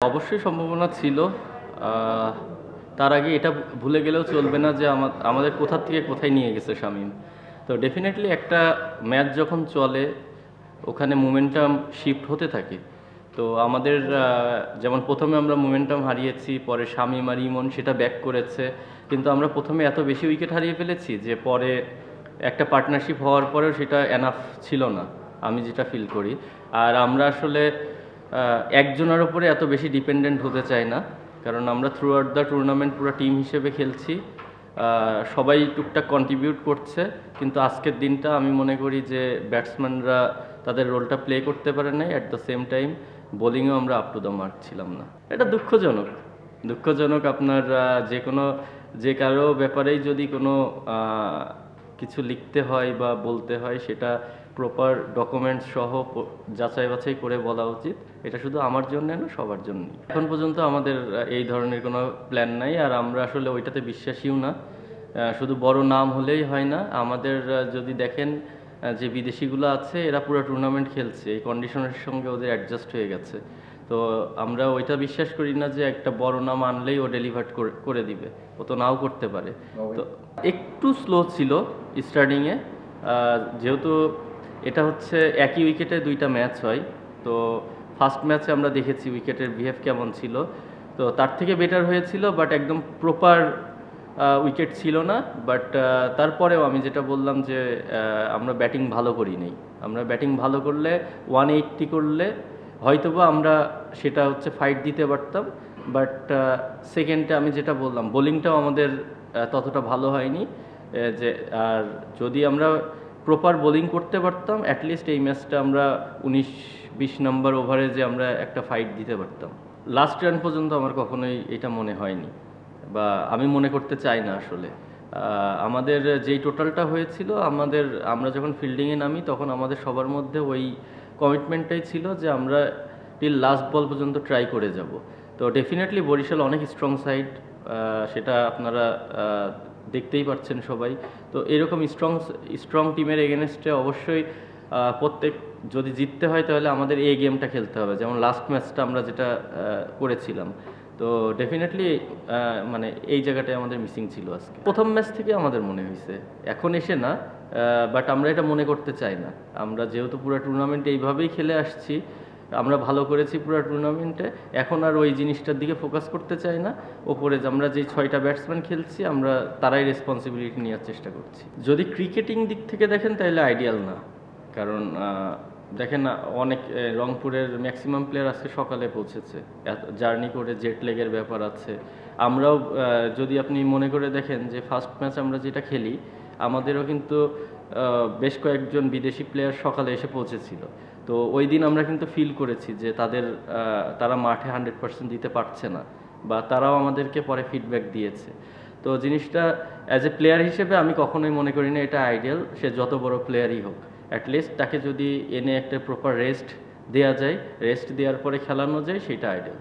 অবশ্যই সম্ভাবনা ছিল। তার আগে এটা ভুলে গেলেও চলবে না যে আমাদের কোথা থেকে কোথায় নিয়ে গেছে শামীম। তো ডেফিনেটলি একটা ম্যাচ যখন চলে ওখানে মোমেন্টাম শিফট হতে থাকে। তো আমাদের যেমন প্রথমে আমরা মোমেন্টাম হারিয়েছি, পরে শামীম আর ইমন সেটা ব্যাক করেছে, কিন্তু আমরা প্রথমে এত বেশি উইকেট হারিয়ে ফেলেছি যে পরে একটা পার্টনারশিপ হওয়ার পরেও সেটা এনাফ ছিল না, আমি যেটা ফিল করি। আর আমরা আসলে একজনের ওপরে এত বেশি ডিপেন্ডেন্ট হতে চাই না, কারণ আমরা থ্রু আউট দ্য টুর্নামেন্ট পুরো টিম হিসেবে খেলছি, সবাই টুকটাক কন্ট্রিবিউট করছে। কিন্তু আজকের দিনটা আমি মনে করি যে ব্যাটসম্যানরা তাদের রোলটা প্লে করতে পারে নাই, অ্যাট দ্য সেম টাইম বোলিংয়েও আমরা আপ টু দ্য মার্ক ছিলাম না। এটা দুঃখজনক। আপনার যে কারো ব্যাপারেই যদি কোনো কিছু লিখতে হয় বা বলতে হয় সেটা প্রপার ডকুমেন্টস সহ যাচাই বাছাই করে বলা উচিত। এটা শুধু আমার জন্য না, সবার জন্যই। এখন পর্যন্ত আমাদের এই ধরনের কোনো প্ল্যান নাই, আর আমরা আসলে ওইটাতে বিশ্বাসীও না। শুধু বড় নাম হলেই হয় না, আমাদের যদি দেখেন যে বিদেশিগুলো আছে এরা পুরো টুর্নামেন্ট খেলছে, এই কন্ডিশনের সঙ্গে ওদের অ্যাডজাস্ট হয়ে গেছে। তো আমরা ওইটা বিশ্বাস করি না যে একটা বড় নাম আনলেই ও ডেলিভার করে দিবে, ও তো নাও করতে পারে। তো একটু স্লো ছিল স্টার্টিংয়ে, যেহেতু এটা হচ্ছে একই উইকেটে দুইটা ম্যাচ হয়। তো ফার্স্ট ম্যাচে আমরা দেখেছি উইকেটের বিহেভ কেমন ছিল, তো তার থেকে বেটার হয়েছিল, বাট একদম প্রপার উইকেট ছিল না। বাট তারপরেও আমি যেটা বললাম যে আমরা ব্যাটিং ভালো করি নাই। আমরা ব্যাটিং ভালো করলে 180 করলে হয়তোবা আমরা সেটা হচ্ছে ফাইট দিতে পারতাম। বাট সেকেন্ডে আমি যেটা বললাম, বোলিংটাও আমাদের ততটা ভালো হয়নি। যে আর যদি আমরা প্রপার বোলিং করতে পারতাম, অ্যাটলিস্ট এই ম্যাচটা আমরা 19-20 নম্বর ওভারে যে আমরা একটা ফাইট দিতে পারতাম। লাস্ট রান পর্যন্ত আমার কখনোই এটা মনে হয়নি, বা আমি মনে করতে চাই না আসলে। আমাদের যেই টোটালটা হয়েছিল, আমরা যখন ফিল্ডিংয়ে নামি তখন আমাদের সবার মধ্যে ওই কমিটমেন্টটাই ছিল যে আমরা টিল লাস্ট বল পর্যন্ত ট্রাই করে যাব। তো ডেফিনেটলি বরিশাল অনেক স্ট্রং সাইড, সেটা আপনারা দেখতেই পাচ্ছেন সবাই। তো এরকম স্ট্রং টিমের এগেনস্টে অবশ্যই যদি জিততে হয় তাহলে আমাদের এই গেমটা খেলতে হবে, যেমন লাস্ট ম্যাচটা আমরা যেটা করেছিলাম। তো ডেফিনেটলি মানে এই জায়গাটায় আমাদের মিসিং ছিল আজকে। প্রথম ম্যাচ থেকে আমাদের মনে হয়েছে, এখন এসে না, বাট আমরা এটা মনে করতে চাই না। আমরা যেহেতু পুরো টুর্নামেন্ট এইভাবেই খেলে আসছি, আমরা ভালো করেছি পুরো টুর্নামেন্টে, এখন আর ওই জিনিসটার দিকে ফোকাস করতে চাই না। ওপরে আমরা যে 6টা ব্যাটসম্যান খেলছি, আমরা তারাই রেসপন্সিবিলিটি নেওয়ার চেষ্টা করছি। যদি ক্রিকেটিং দিক থেকে দেখেন তাহলে আইডিয়াল না, কারণ দেখেন অনেক রংপুরের ম্যাক্সিমাম প্লেয়ার আজকে সকালে পৌঁছেছে, জার্নি করে জেট লেগের ব্যাপার আছে। আমরাও যদি আপনি মনে করে দেখেন যে ফার্স্ট ম্যাচ আমরা যেটা খেলি, আমাদেরও কিন্তু বেশ কয়েকজন বিদেশি প্লেয়ার সকালে এসে পৌঁছেছিল। তো ওই দিন আমরা কিন্তু ফিল করেছি যে তারা মাঠে 100% দিতে পারছে না, বা তারাও আমাদেরকে পরে ফিডব্যাক দিয়েছে। তো জিনিসটা অ্যাজ এ প্লেয়ার হিসেবে আমি কখনোই মনে করি না এটা আইডিয়াল। সে যত বড় প্লেয়ারই হোক, অ্যাটলিস্ট তাকে যদি এনে একটা প্রপার রেস্ট দেওয়া যায়, রেস্ট দেওয়ার পরে খেলানো যায়, সেটা আইডিয়াল।